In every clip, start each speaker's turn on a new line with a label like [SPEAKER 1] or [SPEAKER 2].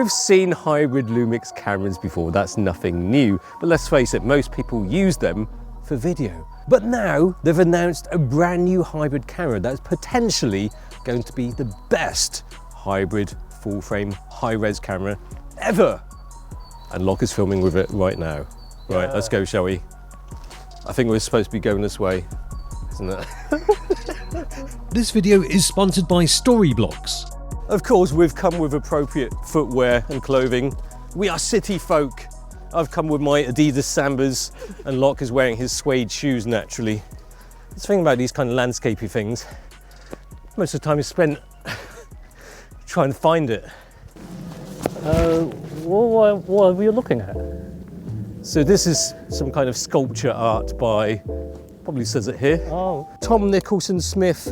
[SPEAKER 1] We've seen hybrid Lumix cameras before, that's nothing new, but let's face it, most people use them for video. But now they've announced a brand new hybrid camera that's potentially going to be the best hybrid full frame high-res camera ever. And Locke is filming with it right now. Right, let's go, shall we? I think we're supposed to be going this way, isn't it?
[SPEAKER 2] This video is sponsored by Storyblocks.
[SPEAKER 1] Of course, we've come with appropriate footwear and clothing. We are city folk. I've come with my Adidas Sambas, and Locke is wearing his suede shoes naturally. The thing about these kind of landscapey things, most of the time is spent trying to find it.
[SPEAKER 3] What are we looking at?
[SPEAKER 1] So this is some kind of sculpture art by, probably says it here,
[SPEAKER 3] Oh.
[SPEAKER 1] Tom Nicholson Smith,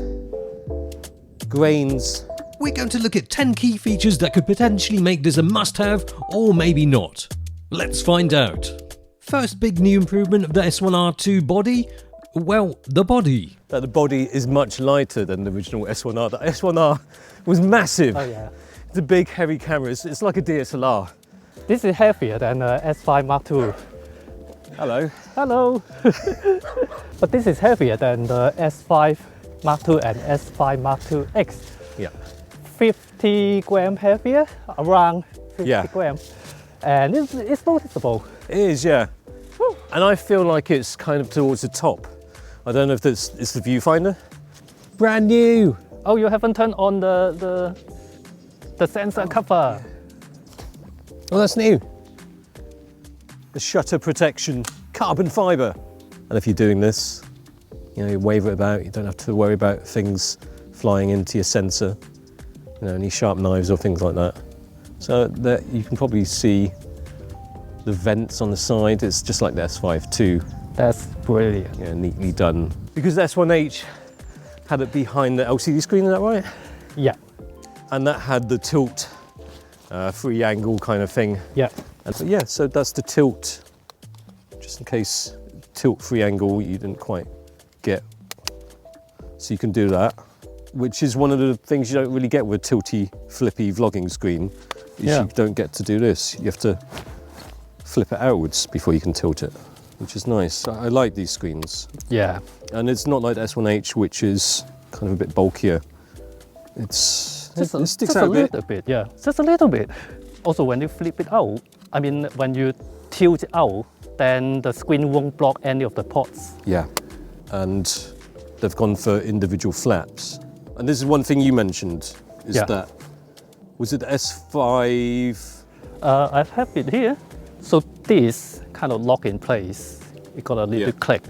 [SPEAKER 1] Grains.
[SPEAKER 2] We're going to look at 10 key features that could potentially make this a must-have, or maybe not. Let's find out. First big new improvement of the S1R2 body, well, the body.
[SPEAKER 1] That the body is much lighter than the original S1R. The S1R was massive.
[SPEAKER 3] Oh yeah.
[SPEAKER 1] It's a big heavy camera, it's like a DSLR.
[SPEAKER 3] This is heavier than the S5 Mark II.
[SPEAKER 1] Hello.
[SPEAKER 3] Hello. But this is heavier than the S5 Mark II and S5 Mark II X.
[SPEAKER 1] Yeah.
[SPEAKER 3] 50 gram heavier, around 50
[SPEAKER 1] Yeah.
[SPEAKER 3] grams. And it's noticeable.
[SPEAKER 1] It is, yeah. And I feel like it's kind of towards the top. I don't know if it's the viewfinder. Brand new.
[SPEAKER 3] Oh, you haven't turned on the sensor cover.
[SPEAKER 1] Oh, that's new. The shutter protection, carbon fiber. And if you're doing this, you know, you wave it about, you don't have to worry about things flying into your sensor, you know, any sharp knives or things like that. So that you can probably see the vents on the side. It's just like the S5 too.
[SPEAKER 3] That's brilliant.
[SPEAKER 1] Yeah, neatly done. Because the S1H had it behind the LCD screen, is that right?
[SPEAKER 3] Yeah.
[SPEAKER 1] And that had the tilt, free angle kind of thing.
[SPEAKER 3] Yeah.
[SPEAKER 1] And so, yeah, so that's the tilt, just in case tilt free angle you didn't quite get. So you can do that, which is one of the things you don't really get with a tilty, flippy vlogging screen. You don't get to do this. You have to flip it outwards before you can tilt it, which is nice. I like these screens.
[SPEAKER 3] Yeah.
[SPEAKER 1] And it's not like the S1H, which is kind of a bit bulkier. It sticks out a
[SPEAKER 3] little bit, yeah. Just a little bit. Also, when you flip it out, I mean, when you tilt it out, then the screen won't block any of the ports.
[SPEAKER 1] Yeah, and they've gone for individual flaps. And this is one thing you mentioned, is that, was it the S5?
[SPEAKER 3] I have it here. So this kind of lock in place. It got a little click.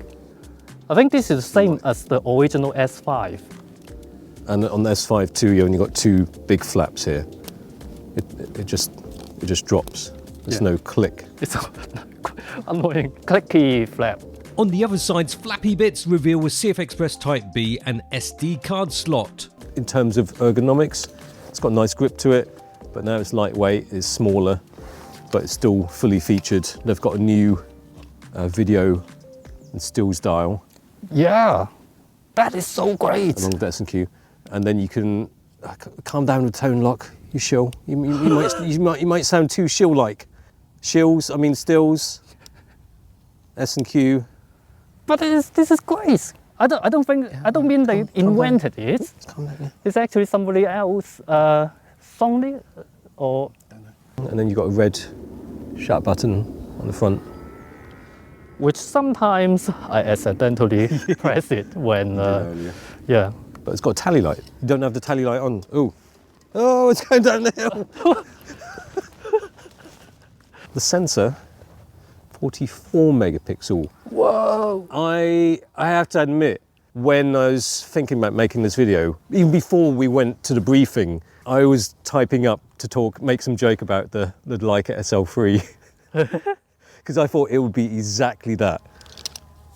[SPEAKER 3] I think this is the same as the original S5.
[SPEAKER 1] And on the S5 too, you only got two big flaps here. It just drops. There's no click.
[SPEAKER 3] It's annoying, clicky flap.
[SPEAKER 2] On the other side's flappy bits reveal a CF Express Type B and SD card slot.
[SPEAKER 1] In terms of ergonomics, it's got a nice grip to it, but now it's lightweight, it's smaller, but it's still fully featured. They've got a new video and stills dial.
[SPEAKER 3] Yeah, that is so great.
[SPEAKER 1] Along with S&Q. And then you can calm down with tone, Locke. You shill. You might sound too shill-like. Shills, I mean stills, S&Q.
[SPEAKER 3] But this is great. I don't mean they invented it. It's actually somebody else, Sony or.
[SPEAKER 1] And then you've got a red shut button on the front.
[SPEAKER 3] Which sometimes I accidentally press it when, yeah.
[SPEAKER 1] But it's got a tally light. You don't have the tally light on. Oh, it's going down the hill. The sensor, 44 megapixel.
[SPEAKER 3] Whoa!
[SPEAKER 1] I have to admit, when I was thinking about making this video, even before we went to the briefing, I was typing up to make some joke about the Leica SL3. Because I thought it would be exactly that,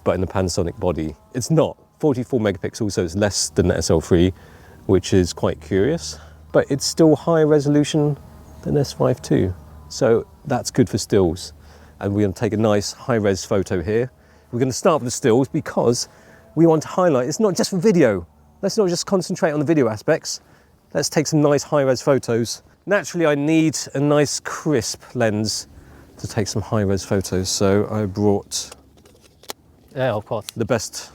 [SPEAKER 1] but in the Panasonic body. It's not. 44 megapixels, so it's less than the SL3, which is quite curious. But it's still higher resolution than S5 too. So that's good for stills. And we're going to take a nice high-res photo here. We're going to start with the stills because we want to highlight, it's not just for video. Let's not just concentrate on the video aspects. Let's take some nice high-res photos Naturally, I need a nice crisp lens to take some high-res photos, so I brought
[SPEAKER 3] Yeah, of course.
[SPEAKER 1] the best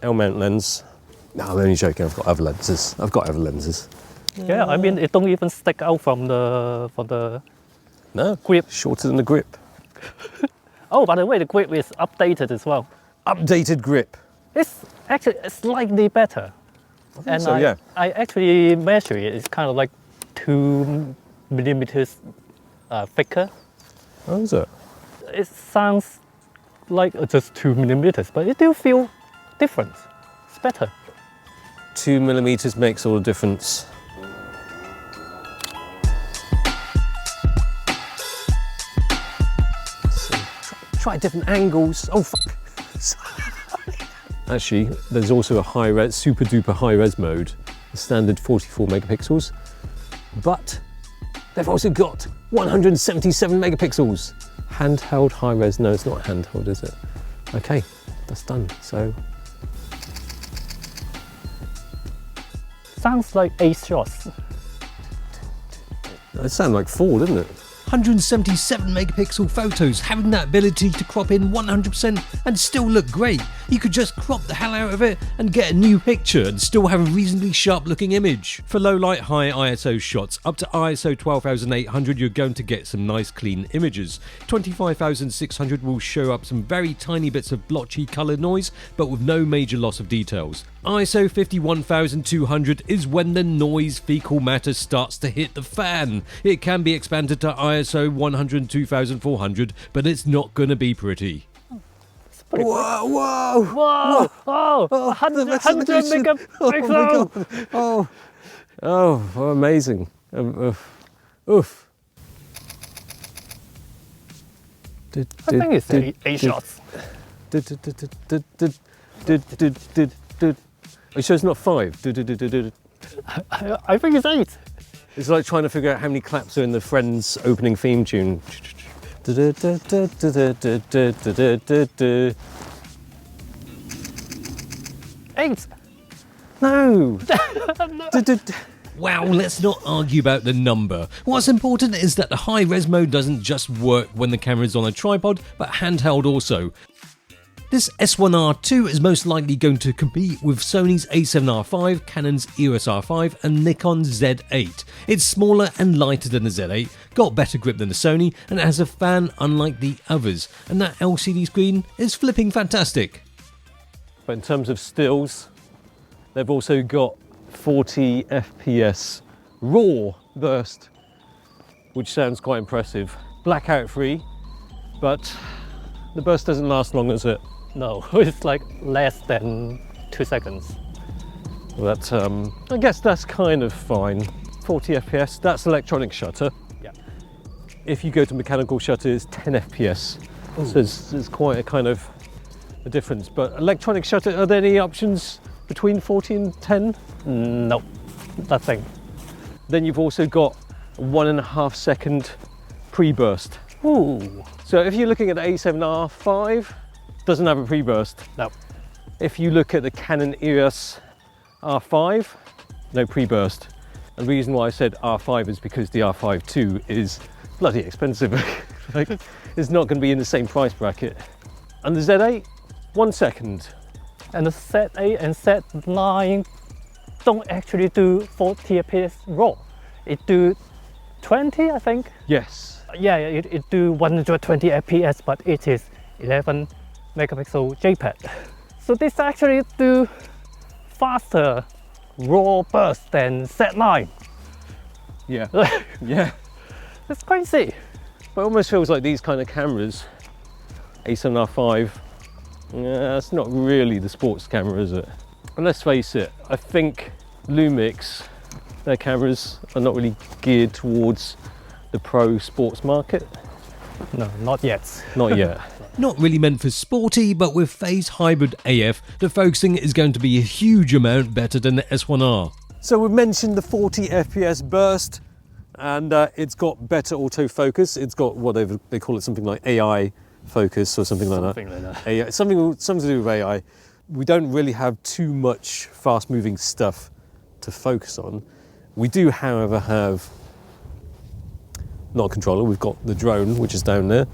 [SPEAKER 1] L-mount lens. No, I'm only joking. I've got other lenses.
[SPEAKER 3] Yeah, I mean, it don't even stick out from the
[SPEAKER 1] No,
[SPEAKER 3] grip.
[SPEAKER 1] shorter than the grip.
[SPEAKER 3] Oh, by the way, the grip is updated as well.
[SPEAKER 1] Updated grip.
[SPEAKER 3] It's actually slightly better. And
[SPEAKER 1] so, yeah.
[SPEAKER 3] I actually measure it. It's kind of like 2 millimeters thicker.
[SPEAKER 1] How is it?
[SPEAKER 3] It sounds like just 2 millimeters, but it do feel different. It's better.
[SPEAKER 1] 2 millimeters makes all the difference. Try different angles. Oh, fuck. Actually, there's also a high-res, super duper high-res mode, the standard 44 megapixels, but they've also got 177 megapixels. Handheld high-res, no, it's not handheld, is it? Okay, that's done, so.
[SPEAKER 3] Sounds like 8 shots.
[SPEAKER 1] It sounded like 4, didn't it?
[SPEAKER 2] 177 megapixel photos, having that ability to crop in 100% and still look great. You could just crop the hell out of it and get a new picture and still have a reasonably sharp looking image. For low light, high ISO shots, up to ISO 12800 you're going to get some nice clean images. 25600 will show up some very tiny bits of blotchy colour noise, but with no major loss of details. ISO 51200 is when the noise fecal matter starts to hit the fan. It can be expanded to ISO 102400, but it's not gonna be pretty.
[SPEAKER 1] Whoa, whoa!
[SPEAKER 3] Whoa! Oh, 100 megapixels!
[SPEAKER 1] Oh, amazing. Oof.
[SPEAKER 3] I think it's 8 shots.
[SPEAKER 1] Are you sure it's not 5?
[SPEAKER 3] I think it's 8.
[SPEAKER 1] It's like trying to figure out how many claps are in the Friends opening theme tune.
[SPEAKER 3] 8.
[SPEAKER 1] No.
[SPEAKER 2] Wow, let's not argue about the number. What's important is that the high-res mode doesn't just work when the camera is on a tripod, but handheld also. This S1R2 is most likely going to compete with Sony's A7R5, Canon's EOS R5 and Nikon's Z8. It's smaller and lighter than the Z8, got better grip than the Sony, and it has a fan unlike the others. And that LCD screen is flipping fantastic.
[SPEAKER 1] But in terms of stills, they've also got 40 FPS raw burst, which sounds quite impressive. Blackout free, but the burst doesn't last long, does it?
[SPEAKER 3] No, it's like less than 2 seconds.
[SPEAKER 1] Well, that's, I guess that's kind of fine. 40 FPS, that's electronic shutter.
[SPEAKER 3] Yeah.
[SPEAKER 1] If you go to mechanical shutter, it's 10 FPS.
[SPEAKER 3] Ooh.
[SPEAKER 1] So there's quite a kind of a difference. But electronic shutter, are there any options between 40 and 10?
[SPEAKER 3] No, nothing.
[SPEAKER 1] Then you've also got 1.5 second pre-burst.
[SPEAKER 3] Ooh.
[SPEAKER 1] So if you're looking at the A7R5, doesn't have a pre-burst.
[SPEAKER 3] No.
[SPEAKER 1] If you look at the Canon EOS R5, no pre-burst. And the reason why I said R5 is because the R5 II is bloody expensive. Like, it's not going to be in the same price bracket. And the Z8, 1 second.
[SPEAKER 3] And the Z8 and Z9 don't actually do 40 FPS RAW. It do 20, I think.
[SPEAKER 1] Yes.
[SPEAKER 3] Yeah, it do 120 FPS, but it is 11 megapixel JPEG. So this actually do faster raw burst than Z9.
[SPEAKER 1] Yeah. Yeah.
[SPEAKER 3] It's crazy.
[SPEAKER 1] But it almost feels like these kind of cameras, A7R5, that's not really the sports camera, is it? And let's face it, I think Lumix, their cameras are not really geared towards the pro sports market.
[SPEAKER 3] No, not yet.
[SPEAKER 1] Not yet.
[SPEAKER 2] Not really meant for sporty, but with phase hybrid AF, the focusing is going to be a huge amount better than the S1R.
[SPEAKER 1] So we mentioned the 40 FPS burst, and it's got better autofocus. It's got what they call it, something like AI focus or something like that. AI, something to do with AI. We don't really have too much fast-moving stuff to focus on. We do, however, have not a controller, we've got the drone, which is down there.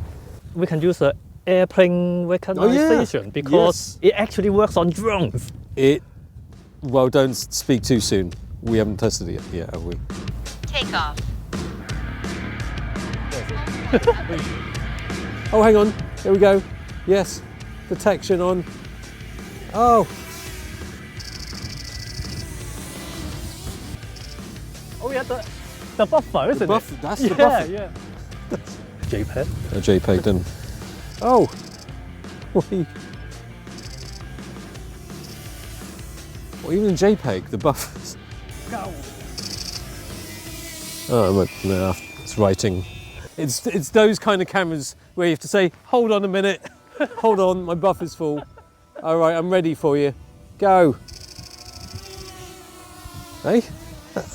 [SPEAKER 3] We can use the airplane recognition because it actually works on drones.
[SPEAKER 1] Well, don't speak too soon. We haven't tested it yet, have we?
[SPEAKER 4] Take off.
[SPEAKER 1] Oh, hang on. There we go. Yes. Detection on. Oh.
[SPEAKER 3] Oh yeah, the buffer, isn't it?
[SPEAKER 1] That's the buffer.
[SPEAKER 3] Yeah. JPEG.
[SPEAKER 1] A JPEG then. Oh. Well, even in JPEG, the buffers.
[SPEAKER 3] Go.
[SPEAKER 1] Oh, no, it's writing. It's those kind of cameras where you have to say, hold on a minute, hold on, my buffer's full. All right, I'm ready for you. Go. Hey,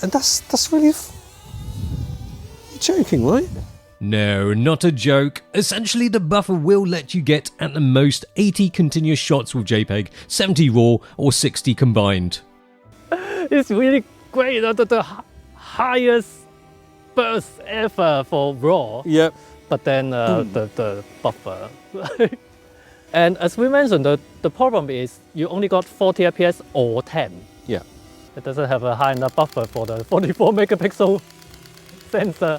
[SPEAKER 1] and that's really. You're joking, right?
[SPEAKER 2] No, not a joke. Essentially, the buffer will let you get at the most 80 continuous shots with JPEG, 70 RAW, or 60 combined.
[SPEAKER 3] It's really great. The highest burst ever for RAW.
[SPEAKER 1] Yep.
[SPEAKER 3] But then the buffer. And as we mentioned, the problem is you only got 40 FPS or 10.
[SPEAKER 1] Yeah.
[SPEAKER 3] It doesn't have a high enough buffer for the 44 megapixel sensor.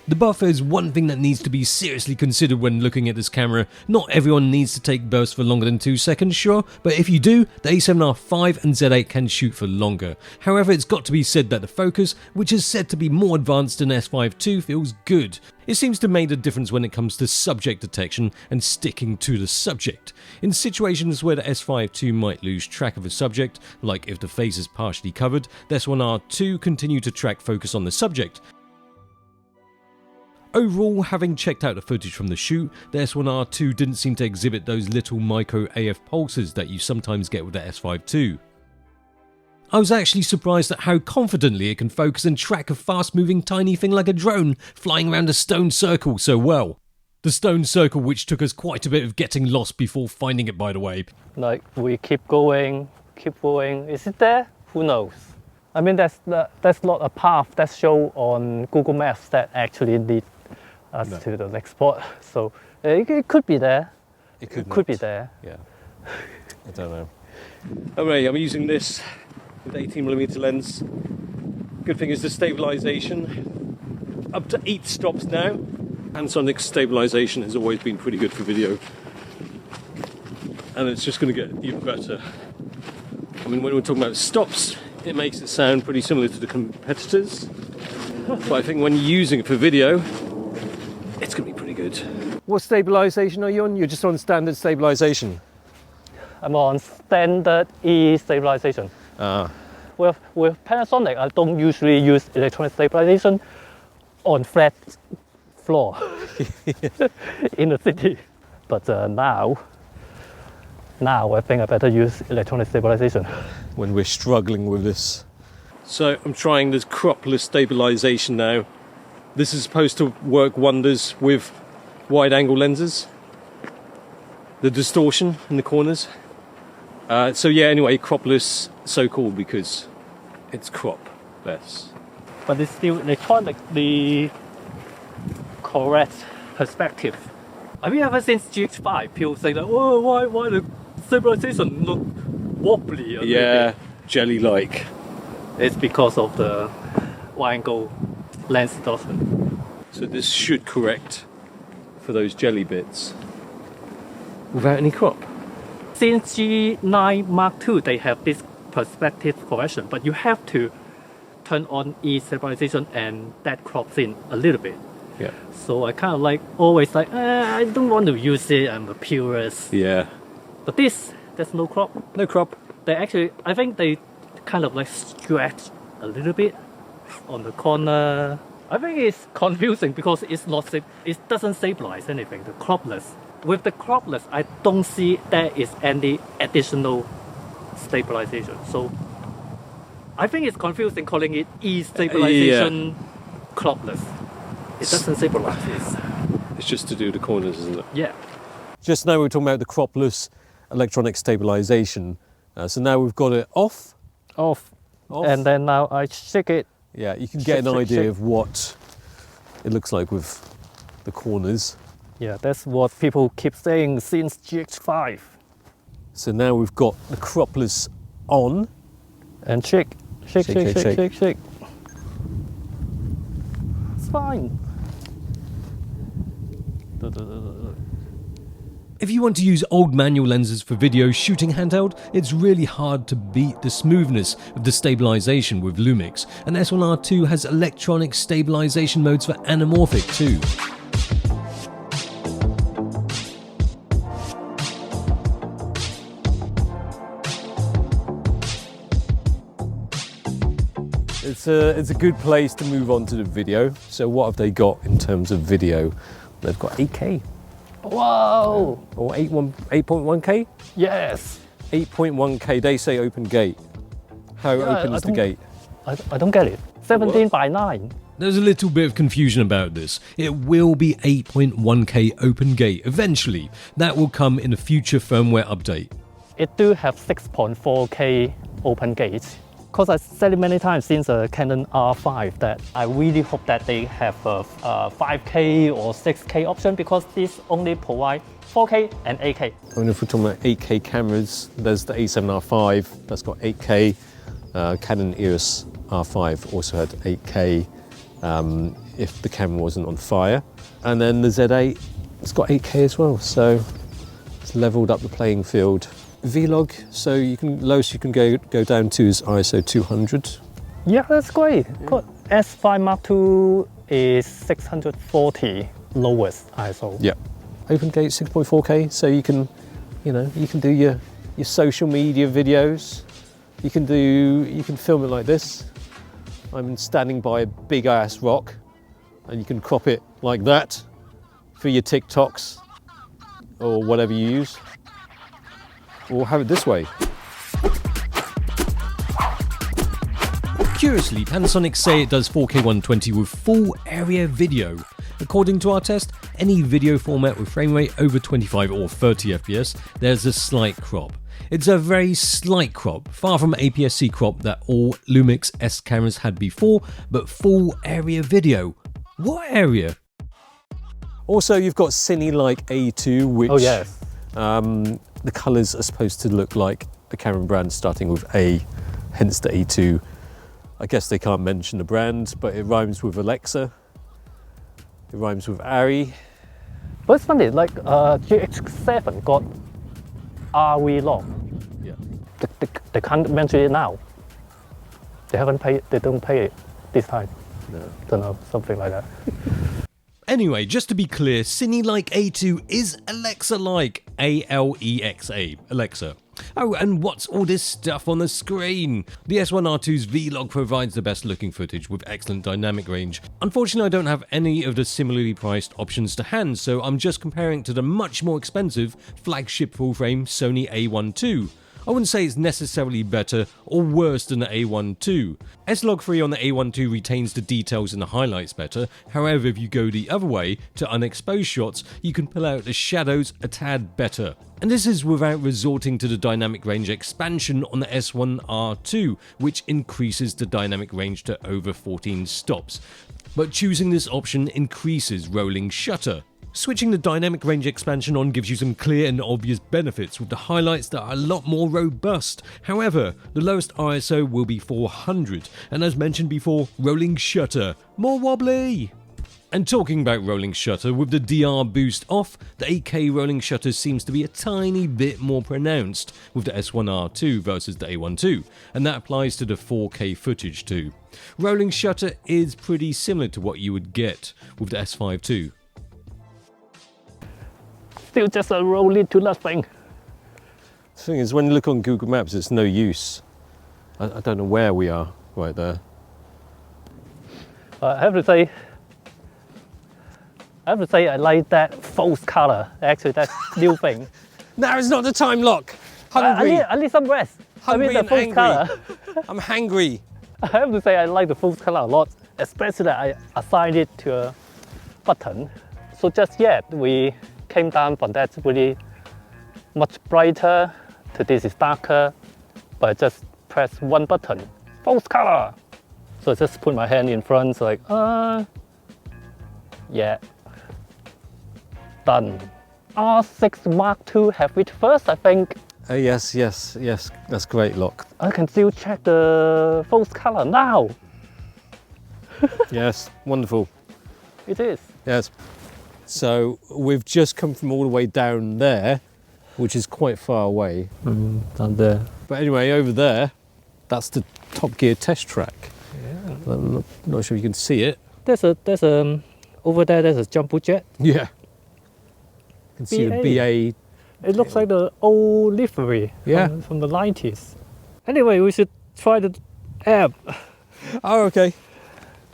[SPEAKER 2] The buffer is one thing that needs to be seriously considered when looking at this camera. Not everyone needs to take bursts for longer than 2 seconds, sure, but if you do, the A7R5 and Z8 can shoot for longer. However, it's got to be said that the focus, which is said to be more advanced than S5 II, feels good. It seems to make a difference when it comes to subject detection and sticking to the subject. In situations where the S5 II might lose track of a subject, like if the face is partially covered, the S1R II continue to track focus on the subject. Overall, having checked out the footage from the shoot, the S1R II didn't seem to exhibit those little micro AF pulses that you sometimes get with the S5 II. I was actually surprised at how confidently it can focus and track a fast-moving tiny thing like a drone flying around a stone circle so well. The stone circle which took us quite a bit of getting lost before finding it, by the way.
[SPEAKER 3] Like we keep going. Is it there? Who knows? I mean, that's not a path that's shown on Google Maps that actually lead us to the next spot. So it could be there. It could be there.
[SPEAKER 1] Yeah. I don't know. Alright, I'm using this with 18mm lens. Good thing is the stabilisation. Up to 8 stops now. Panasonic stabilisation has always been pretty good for video. And it's just going to get even better. I mean, when we're talking about stops, it makes it sound pretty similar to the competitors. But I think when you're using it for video, it's going to be pretty good. What stabilisation are you on? You're just on standard stabilisation?
[SPEAKER 3] I'm on standard E stabilization.
[SPEAKER 1] Ah.
[SPEAKER 3] With Panasonic, I don't usually use electronic stabilization on flat floor in the city. But now I think I better use electronic stabilization.
[SPEAKER 1] When we're struggling with this. So I'm trying this cropless stabilization now. This is supposed to work wonders with wide angle lenses. The distortion in the corners. So yeah, anyway, cropless, so called because it's cropless.
[SPEAKER 3] But it's still electronically correct perspective. Have you ever seen GX5? People say that, oh, why the stabilization look wobbly?
[SPEAKER 1] Yeah, jelly-like.
[SPEAKER 3] It's because of the wide angle lens distortion.
[SPEAKER 1] So this should correct for those jelly bits without any crop.
[SPEAKER 3] Since G9 Mark II, they have this perspective correction, but you have to turn on E stabilization and that crops in a little bit.
[SPEAKER 1] Yeah.
[SPEAKER 3] So I kind of I don't want to use it, I'm a purist.
[SPEAKER 1] Yeah.
[SPEAKER 3] But there's no crop.
[SPEAKER 1] No crop.
[SPEAKER 3] I think they kind of like stretch a little bit on the corner. I think it's confusing because it doesn't stabilize anything, the cropless. With the cropless, I don't see there is any additional stabilization. So I think it's confusing calling it E stabilization cropless. It doesn't stabilize.
[SPEAKER 1] It's just to do the corners, isn't it?
[SPEAKER 3] Yeah.
[SPEAKER 1] Just now we were talking about the cropless electronic stabilization. So now we've got it off.
[SPEAKER 3] Off. And then now I shake it.
[SPEAKER 1] Yeah, you can get an idea of what it looks like with the corners.
[SPEAKER 3] Yeah, that's what people keep saying since GX5.
[SPEAKER 1] So now we've got the cropless on.
[SPEAKER 3] And shake. It's fine.
[SPEAKER 2] If you want to use old manual lenses for video shooting handheld, it's really hard to beat the smoothness of the stabilisation with Lumix, and S1R2 has electronic stabilisation modes for anamorphic too.
[SPEAKER 1] It's a good place to move on to the video. So what have they got in terms of video? They've got 8K.
[SPEAKER 3] Whoa!
[SPEAKER 1] Or 8.1K?
[SPEAKER 3] Yes!
[SPEAKER 1] 8.1K, they say open gate. How open is the gate?
[SPEAKER 3] I don't get it. 17 by 9.
[SPEAKER 2] There's a little bit of confusion about this. It will be 8.1K open gate eventually. That will come in a future firmware update.
[SPEAKER 3] It do have 6.4K open gate. Because I said it many times since the Canon R5 that I really hope that they have a 5K or 6K option, because this only provide 4K and 8K.
[SPEAKER 1] I mean, if we're talking about 8K cameras, there's the A7R5 that's got 8K. Canon EOS R5 also had 8K if the camera wasn't on fire. And then the Z8, it's got 8K as well, so it's leveled up the playing field. Vlog, so you can lowest you can go down to is ISO 200.
[SPEAKER 3] Yeah, that's great. Yeah. S5 Mark II is 640 lowest ISO.
[SPEAKER 1] Yeah. Open gate 6.4K, so you can do your social media videos. You can film it like this. I'm standing by a big ass rock, and you can crop it like that for your TikToks or whatever you use. Or have it this way.
[SPEAKER 2] Curiously, Panasonic say it does 4K 120 with full area video. According to our test, any video format with frame rate over 25 or 30 FPS, there's a slight crop. It's a very slight crop, far from APS-C crop that all Lumix S cameras had before, but full area video. What area?
[SPEAKER 1] Also, you've got Cine-like A2, which
[SPEAKER 3] oh yes.
[SPEAKER 1] The colours are supposed to look like a Canon brand starting with A, hence the A2. I guess they can't mention the brand, but it rhymes with Alexa. It rhymes with Ari.
[SPEAKER 3] But it's funny, like GX7 got RV lock.
[SPEAKER 1] Yeah.
[SPEAKER 3] They can't mention it now. They haven't paid. They don't pay it this time.
[SPEAKER 1] No.
[SPEAKER 3] Don't know, something like that.
[SPEAKER 2] Anyway, just to be clear, Cine-like A2 is Alexa-like, A-L-E-X-A, Alexa. Oh, and what's all this stuff on the screen? The S1R2's Vlog provides the best looking footage with excellent dynamic range. Unfortunately, I don't have any of the similarly priced options to hand, so I'm just comparing to the much more expensive flagship full-frame Sony A1 II. I wouldn't say it's necessarily better or worse than the A1 II. S-Log3 on the A1 II retains the details and the highlights better, however if you go the other way to unexposed shots, you can pull out the shadows a tad better. And this is without resorting to the dynamic range expansion on the S1R2, which increases the dynamic range to over 14 stops. But choosing this option increases rolling shutter. Switching the dynamic range expansion on gives you some clear and obvious benefits with the highlights that are a lot more robust. However, the lowest ISO will be 400, and as mentioned before, rolling shutter, more wobbly. And talking about rolling shutter, with the DR boost off, the 8K rolling shutter seems to be a tiny bit more pronounced with the S1R2 versus the A1 II, and that applies to the 4K footage too. Rolling shutter is pretty similar to what you would get with the S5 II.
[SPEAKER 3] Still just a roll into nothing.
[SPEAKER 1] The thing is, when you look on Google Maps, it's no use. I don't know where we are right there.
[SPEAKER 3] I have to say I like that false color. Actually, that's new thing.
[SPEAKER 1] Now is not the time, lock. Hungry.
[SPEAKER 3] I need some rest.
[SPEAKER 1] Hungry
[SPEAKER 3] the
[SPEAKER 1] and
[SPEAKER 3] false
[SPEAKER 1] angry.
[SPEAKER 3] color.
[SPEAKER 1] I'm hangry.
[SPEAKER 3] I have to say I like the false color a lot, especially I assigned it to a button. So just yet we came down from that really much brighter to this is darker, but I just press one button, false color. So I just put my hand in front, like Yeah. Done. R6 Mark II have it first, I think.
[SPEAKER 1] Yes, that's great, Lock.
[SPEAKER 3] I can still check the false color now.
[SPEAKER 1] Yes, wonderful.
[SPEAKER 3] It is.
[SPEAKER 1] Yes. So we've just come from all the way down there, which is quite far away.
[SPEAKER 3] Down there.
[SPEAKER 1] But anyway, over there, that's the Top Gear test track.
[SPEAKER 3] Yeah.
[SPEAKER 1] I'm not sure if you can see it.
[SPEAKER 3] Over there, there's a jumbo jet.
[SPEAKER 1] Yeah. You can see the BA.
[SPEAKER 3] It looks like the old livery from the 90s. Anyway, we should try the app.
[SPEAKER 1] Oh, okay.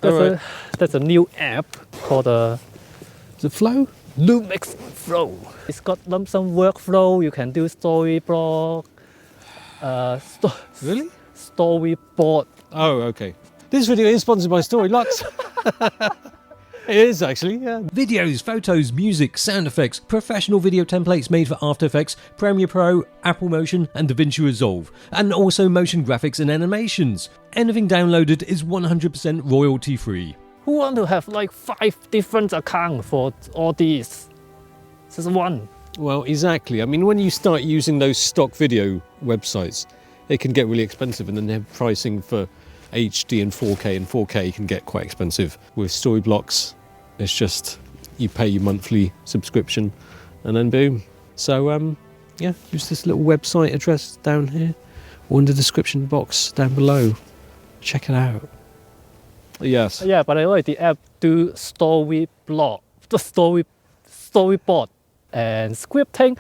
[SPEAKER 3] There's a new app called
[SPEAKER 1] Is it Flow?
[SPEAKER 3] Lumix Flow. It's got some workflow. You can do Storyblocks.
[SPEAKER 1] Really?
[SPEAKER 3] Storyboard.
[SPEAKER 1] Oh, okay. This video is sponsored by Storyblocks. It is actually, yeah.
[SPEAKER 2] Videos, photos, music, sound effects, professional video templates made for After Effects, Premiere Pro, Apple Motion and DaVinci Resolve, and also motion graphics and animations. Anything downloaded is 100% royalty free.
[SPEAKER 3] Who want to have like 5 different accounts for all these? Just one.
[SPEAKER 1] Well, exactly. I mean, when you start using those stock video websites, it can get really expensive, and then they have pricing for HD and 4K can get quite expensive. With Storyblocks, it's just you pay your monthly subscription and then boom. So yeah, use this little website address down here or in the description box down below. Check it out. Yes.
[SPEAKER 3] Yeah, but I like the app do storyboard and scripting.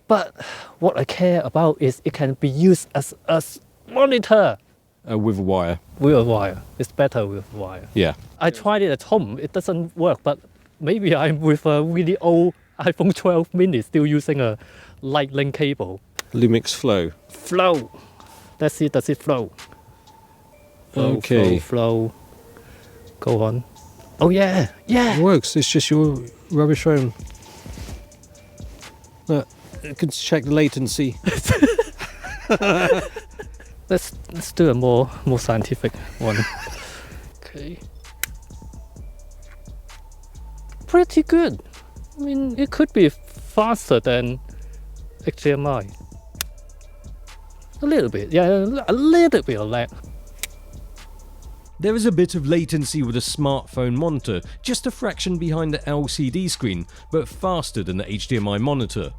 [SPEAKER 3] But what I care about is it can be used as a monitor.
[SPEAKER 1] With a wire.
[SPEAKER 3] With a wire. It's better with a wire.
[SPEAKER 1] Yeah.
[SPEAKER 3] I tried it at home. It doesn't work, but maybe I'm with a really old iPhone 12 mini still using a Lightning cable.
[SPEAKER 1] Lumix Flow.
[SPEAKER 3] Flow. That's it. Does it flow?
[SPEAKER 1] Okay.
[SPEAKER 3] Flow. Go on. Oh yeah. Yeah.
[SPEAKER 1] It works. It's just your rubbish phone. Look, you can check the latency.
[SPEAKER 3] Let's do a more scientific one. Okay. Pretty good. I mean, it could be faster than HDMI. A little bit, yeah, a little bit of lag.
[SPEAKER 2] There is a bit of latency with a smartphone monitor, just a fraction behind the LCD screen, but faster than the HDMI monitor.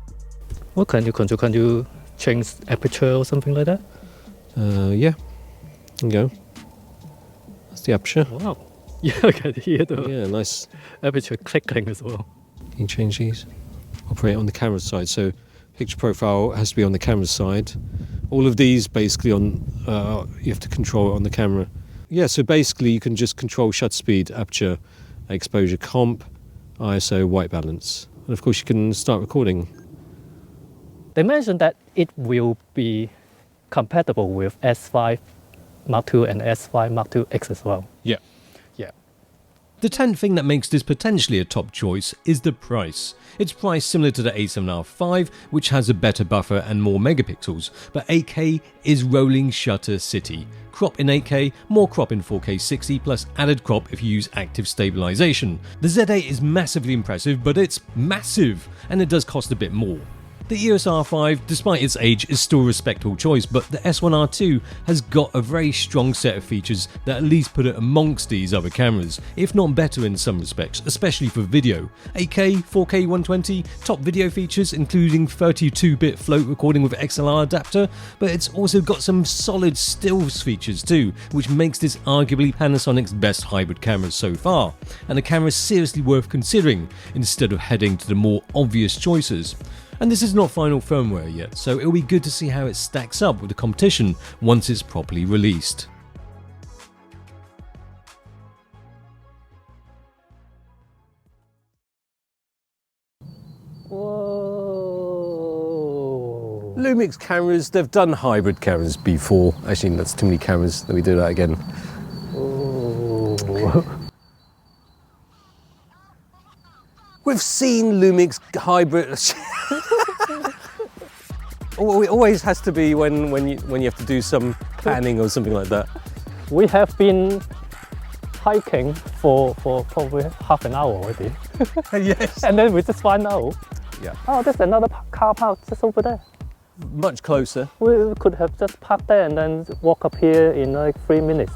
[SPEAKER 3] What can you control? Can you change aperture or something like that?
[SPEAKER 1] Yeah. There you go. That's the aperture.
[SPEAKER 3] Wow. Yeah, I can hear the
[SPEAKER 1] Yeah, nice.
[SPEAKER 3] aperture clicking as well.
[SPEAKER 1] You can change these. Operate on the camera side. So picture profile has to be on the camera side. All of these basically on, you have to control it on the camera. Yeah, so basically you can just control shutter speed, aperture, exposure, comp, ISO, white balance. And of course you can start recording.
[SPEAKER 3] They mentioned that it will be compatible with S5 Mark II and S5 Mark II X as well.
[SPEAKER 1] Yeah.
[SPEAKER 3] Yeah.
[SPEAKER 2] The 10th thing that makes this potentially a top choice is the price. It's priced similar to the A7R5, which has a better buffer and more megapixels, but 8K is rolling shutter city. Crop in 8K, more crop in 4K 60, plus added crop if you use active stabilisation. The Z8 is massively impressive, but it's massive, and it does cost a bit more. The EOS R5, despite its age, is still a respectable choice, but the S1R2 has got a very strong set of features that at least put it amongst these other cameras, if not better in some respects, especially for video. 8K, 4K 120, top video features including 32-bit float recording with XLR adapter, but it's also got some solid stills features too, which makes this arguably Panasonic's best hybrid camera so far, and a camera seriously worth considering instead of heading to the more obvious choices. And this is not final firmware yet, so it'll be good to see how it stacks up with the competition once it's properly released.
[SPEAKER 3] Whoa.
[SPEAKER 1] Lumix cameras, they've done hybrid cameras before. Actually, that's too many cameras. Let me do that again.
[SPEAKER 3] Oh.
[SPEAKER 1] We've seen Lumix hybrid. It always has to be when you have to do some panning or something like that.
[SPEAKER 3] We have been hiking for probably half an hour already.
[SPEAKER 1] Yes.
[SPEAKER 3] And then we just find out,
[SPEAKER 1] Yeah.
[SPEAKER 3] oh, there's another car park just over there.
[SPEAKER 1] Much closer.
[SPEAKER 3] We could have just parked there and then walk up here in like 3 minutes.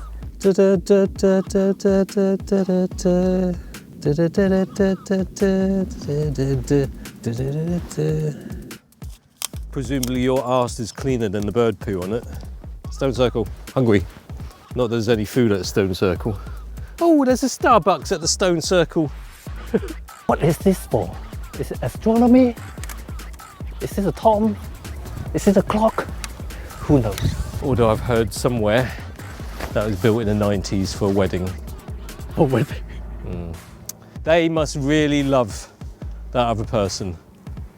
[SPEAKER 1] Presumably your arse is cleaner than the bird poo on it. Stone Circle. Hungry. Not that there's any food at Stone Circle. Oh, there's a Starbucks at the Stone Circle.
[SPEAKER 3] What is this for? Is it astronomy? Is this a Tom? Is this a clock? Who knows?
[SPEAKER 1] Although I've heard somewhere that was built in the 90s for a wedding.
[SPEAKER 3] Oh, wait.
[SPEAKER 1] They must really love that other person.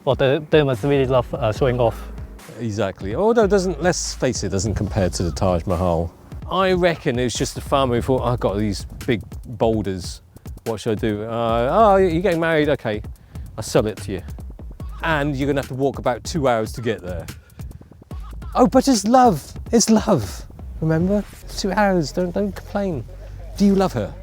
[SPEAKER 3] Well, they must really love showing off.
[SPEAKER 1] Exactly. Although it doesn't, let's face it, doesn't compare to the Taj Mahal. I reckon it was just a farmer who thought, I've got these big boulders. What should I do? Oh, you're getting married? Okay, I'll sell it to you. And you're gonna have to walk about 2 hours to get there. Oh, but it's love. It's love. Remember? 2 hours. Don't complain. Do you love her?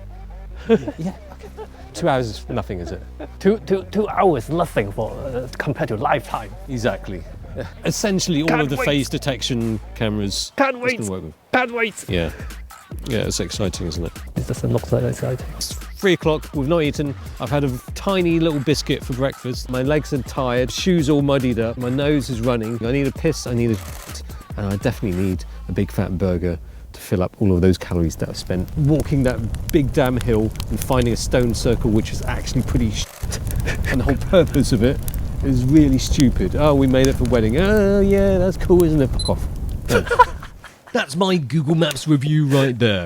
[SPEAKER 1] Yeah. Okay. 2 hours is nothing, is it?
[SPEAKER 3] 2 hours, nothing for compared to lifetime.
[SPEAKER 1] Exactly. Yeah. Essentially, all of the phase detection cameras.
[SPEAKER 3] Can't
[SPEAKER 1] it's
[SPEAKER 3] wait.
[SPEAKER 1] gonna work with.
[SPEAKER 3] Can't wait.
[SPEAKER 1] Yeah. Yeah, it's exciting, isn't it?
[SPEAKER 3] It doesn't look that exciting.
[SPEAKER 1] It's 3 o'clock, we've not eaten. I've had a tiny little biscuit for breakfast. My legs are tired, shoes all muddied up, my nose is running. I need a piss, I need and I definitely need a big fat burger to fill up all of those calories that I've spent walking that big damn hill and finding a stone circle, which is actually pretty shit. And the whole purpose of it is really stupid. Oh, we made it for wedding. Oh yeah, that's cool, isn't it? Fuck off. No.
[SPEAKER 2] That's my Google Maps review right there.